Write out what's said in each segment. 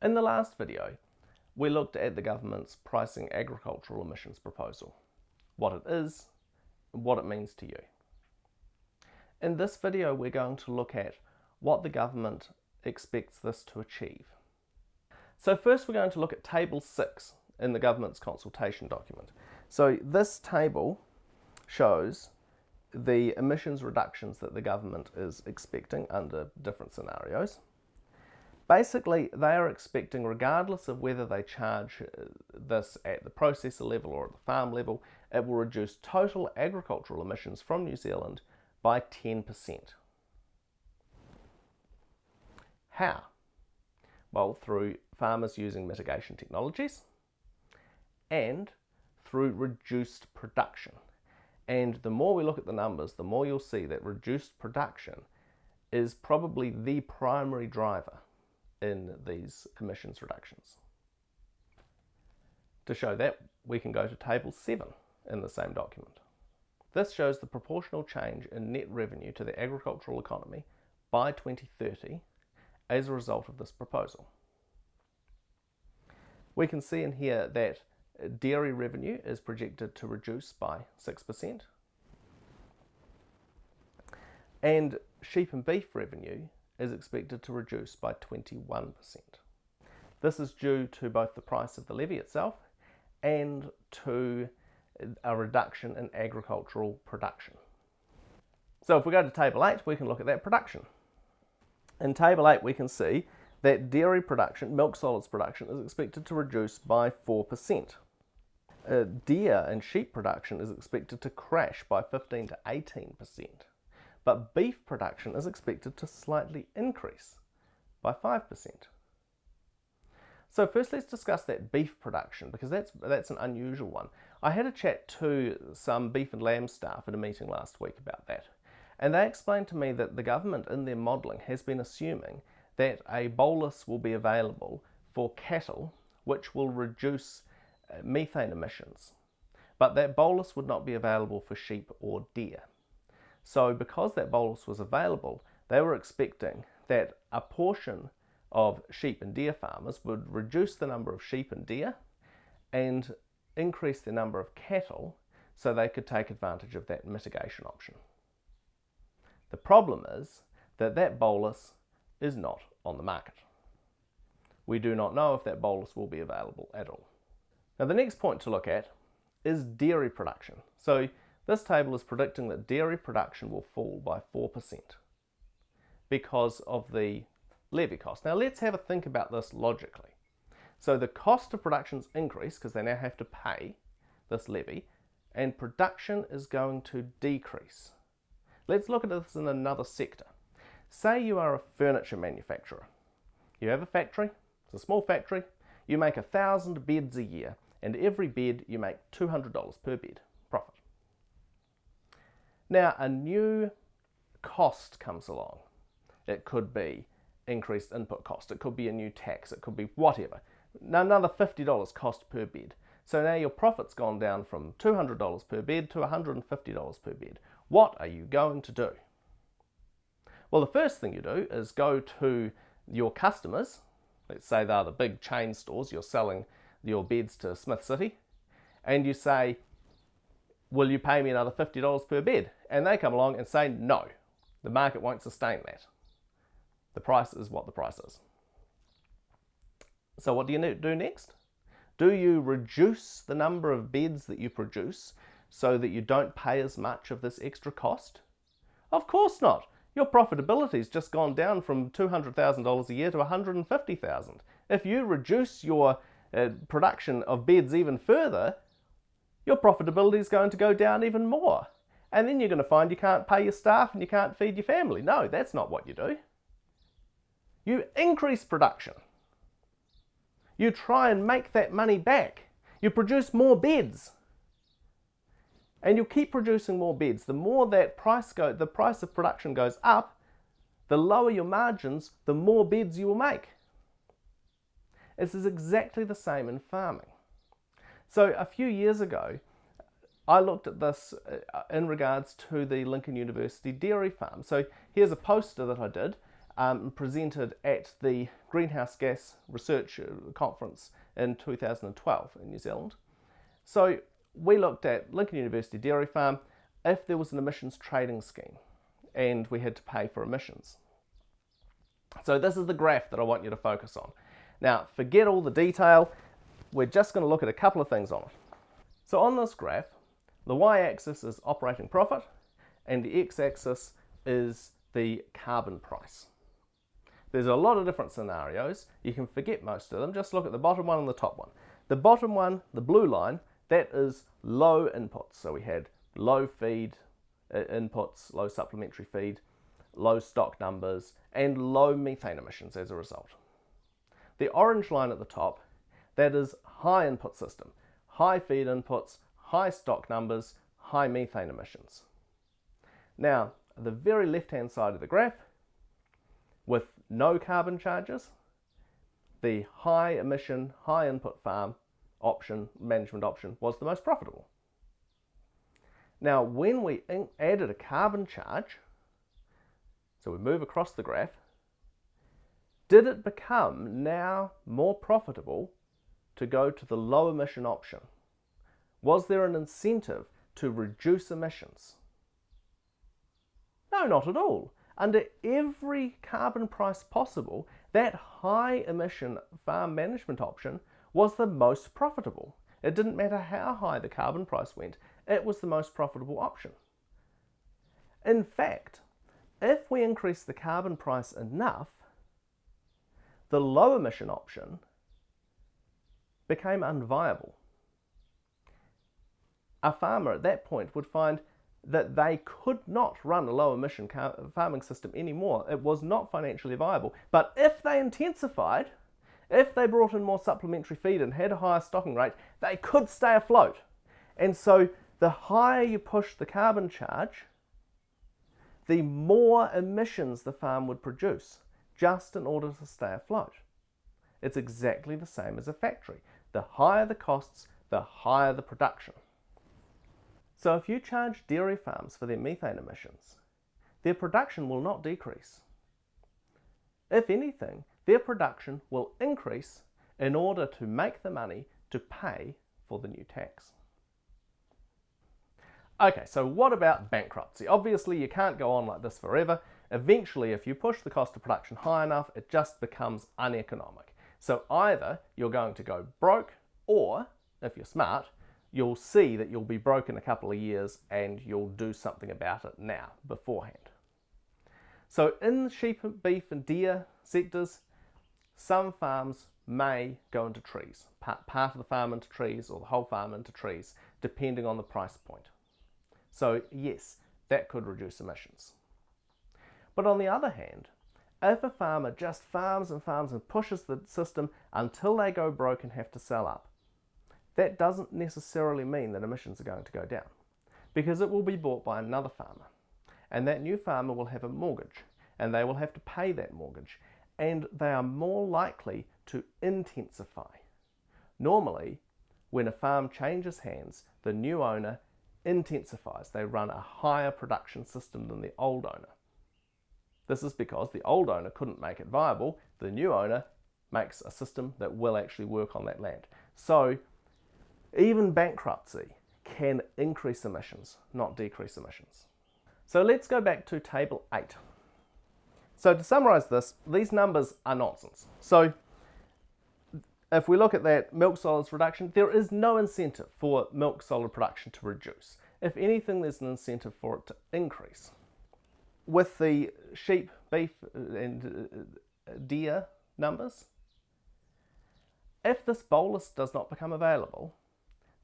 In the last video, we looked at the government's pricing agricultural emissions proposal, what it is, and what it means to you. In this video, we're going to look at what the government expects this to achieve. So first we're going to look at Table 6 in the government's consultation document. So this table shows the emissions reductions that the government is expecting under different scenarios. Basically, they are expecting, regardless of whether they charge this at the processor level or at the farm level, it will reduce total agricultural emissions from New Zealand by 10%. How? Well, through farmers using mitigation technologies and through reduced production. And the more we look at the numbers, the more you'll see that reduced production is probably the primary driver in these emissions reductions. To show that, we can go to Table 7 in the same document. This shows the proportional change in net revenue to the agricultural economy by 2030 as a result of this proposal. We can see in here that dairy revenue is projected to reduce by 6%, and sheep and beef revenue is expected to reduce by 21%. This is due to both the price of the levy itself and to a reduction in agricultural production. So if we go to Table 8, we can look at that production. In Table 8, we can see that dairy production, milk solids production, is expected to reduce by 4%. Deer and sheep production is expected to crash by 15 to 18%. But beef production is expected to slightly increase by 5%. So first let's discuss that beef production, because that's an unusual one. I had a chat to some beef and lamb staff at a meeting last week about that, and they explained to me that the government in their modelling has been assuming that a bolus will be available for cattle which will reduce methane emissions, but that bolus would not be available for sheep or deer. So because that bolus was available, they were expecting that a portion of sheep and deer farmers would reduce the number of sheep and deer and increase the number of cattle so they could take advantage of that mitigation option. The problem is that that bolus is not on the market. We do not know if that bolus will be available at all. Now the next point to look at is dairy production. So this table is predicting that dairy production will fall by 4% because of the levy cost. Now let's have a think about this logically. So the cost of production's increased because they now have to pay this levy, and production is going to decrease. Let's look at this in another sector. Say you are a furniture manufacturer. You have a factory, it's a small factory, you make 1,000 beds a year, and every bed you make $200 per bed profit. Now a new cost comes along. It could be increased input cost, it could be a new tax, it could be whatever. Now another $50 cost per bed. So now your profit's gone down from $200 per bed to $150 per bed. What are you going to do? Well, the first thing you do is go to your customers. Let's say they're the big chain stores, you're selling your beds to Smith City, and you say, will you pay me another $50 per bed? And they come along and say, no, the market won't sustain that. The price is what the price is. So what do you do next? Do you reduce the number of beds that you produce so that you don't pay as much of this extra cost? Of course not. Your profitability's just gone down from $200,000 a year to $150,000. If you reduce your production of beds even further, your profitability is going to go down even more. And then you're going to find you can't pay your staff and you can't feed your family. No, that's not what you do. You increase production. You try and make that money back. You produce more beds. And you'll keep producing more beds. The more that the price of production goes up, the lower your margins, the more beds you will make. This is exactly the same in farming. So a few years ago, I looked at this in regards to the Lincoln University dairy farm. So here's a poster that I did presented at the Greenhouse Gas Research Conference in 2012 in New Zealand. So we looked at Lincoln University Dairy Farm if there was an emissions trading scheme and we had to pay for emissions. So this is the graph that I want you to focus on. Now, forget all the detail. We're just going to look at a couple of things on it. So on this graph, the y-axis is operating profit and the x-axis is the carbon price. There's a lot of different scenarios. You can forget most of them. Just look at the bottom one and the top one. The bottom one, the blue line, that is low inputs. So we had low feed inputs, low supplementary feed, low stock numbers, and low methane emissions as a result. The orange line at the top, that is high input system, high feed inputs, high stock numbers, high methane emissions. Now, the very left-hand side of the graph, with no carbon charges, the high emission, high input farm option, management option, was the most profitable. Now, when we added a carbon charge, so we move across the graph, did it become now more profitable to go to the low emission option? Was there an incentive to reduce emissions? No, not at all. Under every carbon price possible, that high emission farm management option was the most profitable. It didn't matter how high the carbon price went, it was the most profitable option. In fact, if we increase the carbon price enough, the low emission option became unviable. A farmer at that point would find that they could not run a low emission farming system anymore. It was not financially viable. But if they intensified, if they brought in more supplementary feed and had a higher stocking rate, they could stay afloat. And so the higher you push the carbon charge, the more emissions the farm would produce just in order to stay afloat. It's exactly the same as a factory. The higher the costs, the higher the production. So if you charge dairy farms for their methane emissions, their production will not decrease. If anything, their production will increase in order to make the money to pay for the new tax. Okay, so what about bankruptcy? Obviously, you can't go on like this forever. Eventually, if you push the cost of production high enough, it just becomes uneconomic. So either you're going to go broke, or, if you're smart, you'll see that you'll be broke in a couple of years and you'll do something about it now, beforehand. So in the sheep, beef and deer sectors, some farms may go into trees, part of the farm into trees or the whole farm into trees, depending on the price point. So yes, that could reduce emissions. But on the other hand, if a farmer just farms and farms and pushes the system until they go broke and have to sell up, that doesn't necessarily mean that emissions are going to go down, because it will be bought by another farmer, and that new farmer will have a mortgage, and they will have to pay that mortgage, and they are more likely to intensify. Normally, when a farm changes hands, the new owner intensifies. They run a higher production system than the old owner. This is because the old owner couldn't make it viable. The new owner makes a system that will actually work on that land. So even bankruptcy can increase emissions, not decrease emissions. So let's go back to table 8. So to summarize this, these numbers are nonsense. So if we look at that milk solids reduction, there is no incentive for milk solid production to reduce. If anything, there's an incentive for it to increase. With the sheep, beef and deer numbers, if this bolus does not become available,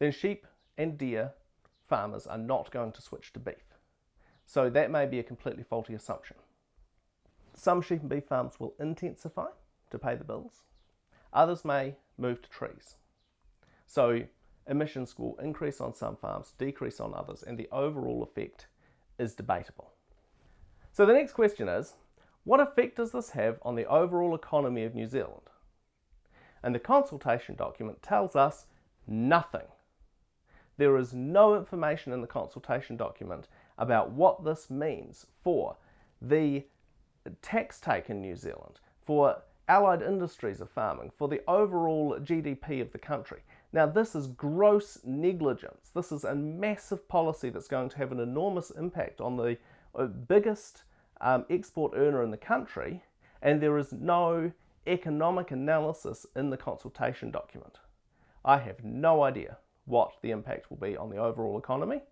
then sheep and deer farmers are not going to switch to beef. So that may be a completely faulty assumption. Some sheep and beef farms will intensify to pay the bills. Others may move to trees. So emissions will increase on some farms, decrease on others, and the overall effect is debatable. So the next question is, what effect does this have on the overall economy of New Zealand? And the consultation document tells us nothing. There is no information in the consultation document about what this means for the tax take in New Zealand, for allied industries of farming, for the overall GDP of the country. Now, this is gross negligence. This is a massive policy that's going to have an enormous impact on the biggest export earner in the country, and there is no economic analysis in the consultation document. I have no idea what the impact will be on the overall economy,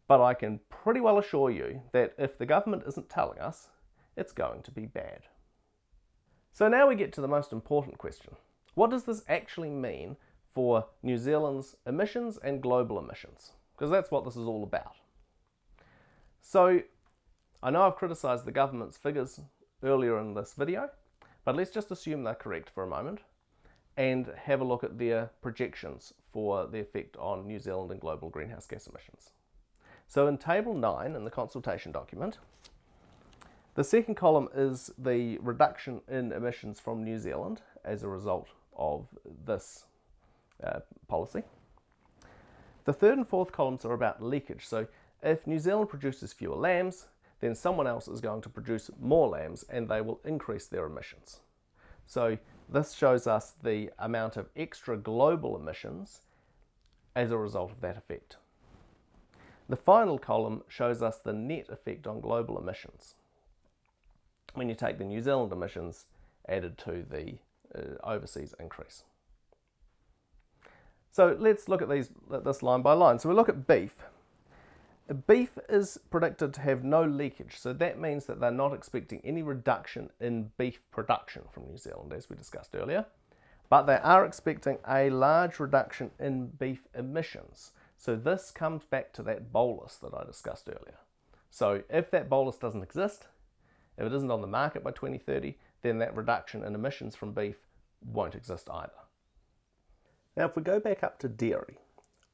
but I can pretty well assure you that if the government isn't telling us, it's going to be bad. So now we get to the most important question. What does this actually mean for New Zealand's emissions and global emissions? Because that's what this is all about. So I know I've criticised the government's figures earlier in this video, but let's just assume they're correct for a moment and have a look at their projections for the effect on New Zealand and global greenhouse gas emissions. So in Table 9 in the consultation document, the second column is the reduction in emissions from New Zealand as a result of this policy. The third and fourth columns are about leakage. So if New Zealand produces fewer lambs, then someone else is going to produce more lambs and they will increase their emissions. So this shows us the amount of extra global emissions as a result of that effect. The final column shows us the net effect on global emissions when you take the New Zealand emissions added to the overseas increase. So let's look at this line by line. So we look at beef. Beef is predicted to have no leakage, so that means that they're not expecting any reduction in beef production from New Zealand, as we discussed earlier, but they are expecting a large reduction in beef emissions. So this comes back to that bolus that I discussed earlier. So if that bolus doesn't exist, if it isn't on the market by 2030, then that reduction in emissions from beef won't exist either. Now, if we go back up to dairy,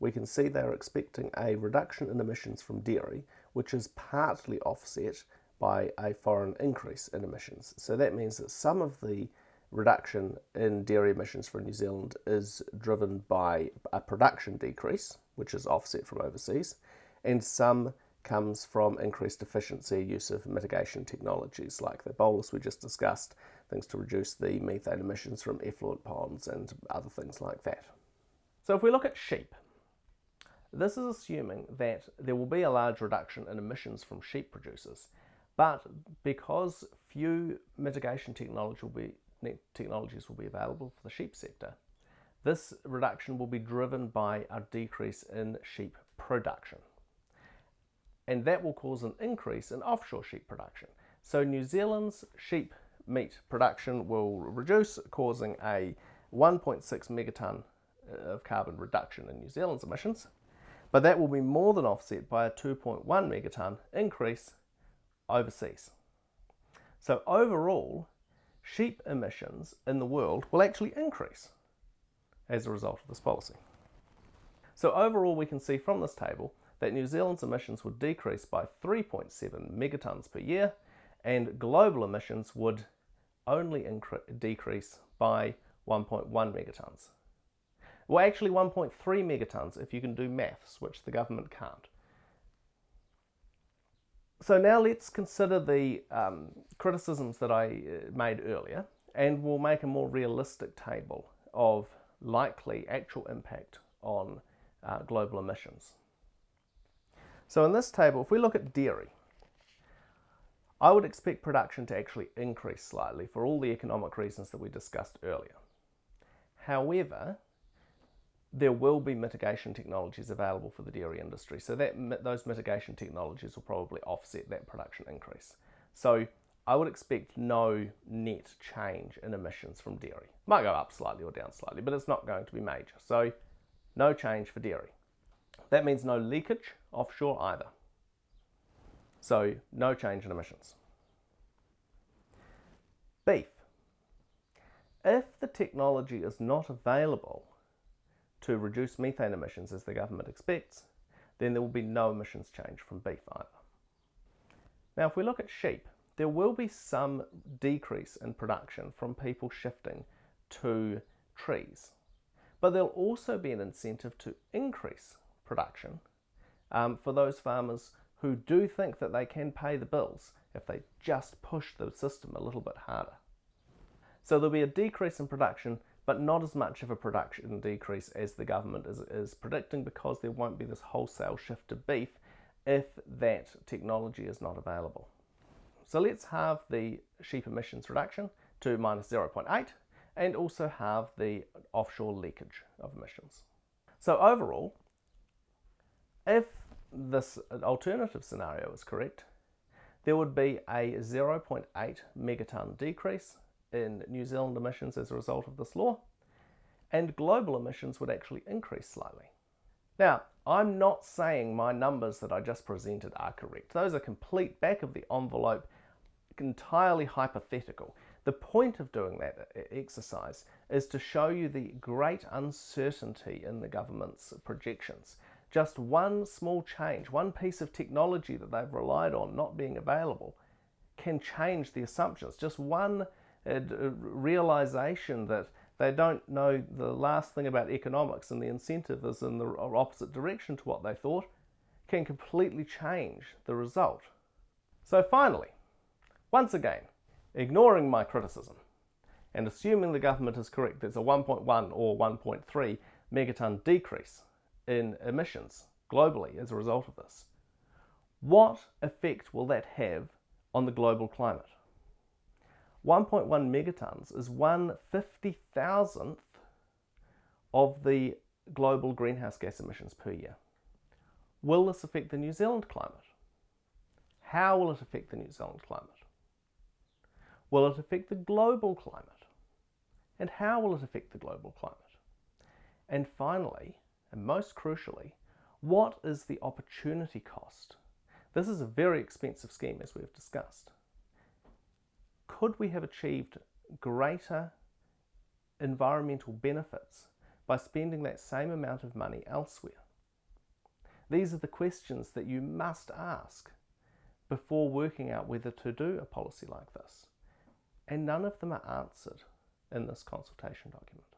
we can see they're expecting a reduction in emissions from dairy, which is partly offset by a foreign increase in emissions. So that means that some of the reduction in dairy emissions for New Zealand is driven by a production decrease, which is offset from overseas, and some comes from increased efficiency, use of mitigation technologies like the bolus we just discussed, things to reduce the methane emissions from effluent ponds and other things like that. So if we look at sheep, this is assuming that there will be a large reduction in emissions from sheep producers, but because few mitigation technologies will be available for the sheep sector, this reduction will be driven by a decrease in sheep production. And that will cause an increase in offshore sheep production. So New Zealand's sheep meat production will reduce, causing a 1.6 megatonne of carbon reduction in New Zealand's emissions, but that will be more than offset by a 2.1 megatonne increase overseas. So overall, sheep emissions in the world will actually increase as a result of this policy. So overall, we can see from this table that New Zealand's emissions would decrease by 3.7 megatonnes per year, and global emissions would only decrease by 1.1 megatonnes. Well, actually 1.3 megatonnes if you can do maths, which the government can't. So now let's consider the criticisms that I made earlier, and we'll make a more realistic table of likely actual impact on global emissions. So in this table, if we look at dairy, I would expect production to actually increase slightly for all the economic reasons that we discussed earlier. However, there will be mitigation technologies available for the dairy industry, so that those mitigation technologies will probably offset that production increase. So I would expect no net change in emissions from dairy. Might go up slightly or down slightly, but it's not going to be major. So no change for dairy. That means no leakage offshore either. So no change in emissions. Beef. If the technology is not available to reduce methane emissions as the government expects, then there will be no emissions change from beef either. Now, if we look at sheep, there will be some decrease in production from people shifting to trees, but there'll also be an incentive to increase production for those farmers who do think that they can pay the bills if they just push the system a little bit harder. So there'll be a decrease in production, but not as much of a production decrease as the government is predicting, because there won't be this wholesale shift to beef if that technology is not available. So let's halve the sheep emissions reduction to minus 0.8 and also halve the offshore leakage of emissions. So overall, if this alternative scenario is correct, there would be a 0.8 megatonne decrease in New Zealand emissions as a result of this law, and global emissions would actually increase slightly. Now, I'm not saying my numbers that I just presented are correct. Those are complete back of the envelope, entirely hypothetical. The point of doing that exercise is to show you the great uncertainty in the government's projections. Just one small change, one piece of technology that they've relied on not being available, can change the assumptions. Just one realization that they don't know the last thing about economics and the incentive is in the opposite direction to what they thought, can completely change the result. So finally, once again, ignoring my criticism and assuming the government is correct, there's a 1.1 or 1.3 megatonne decrease in emissions globally as a result of this. What effect will that have on the global climate? 1.1 megatons is 1/50,000th of the global greenhouse gas emissions per year. Will this affect the New Zealand climate? How will it affect the New Zealand climate? Will it affect the global climate? And how will it affect the global climate? And finally, and most crucially, what is the opportunity cost? This is a very expensive scheme, as we've discussed. Could we have achieved greater environmental benefits by spending that same amount of money elsewhere? These are the questions that you must ask before working out whether to do a policy like this. And none of them are answered in this consultation document.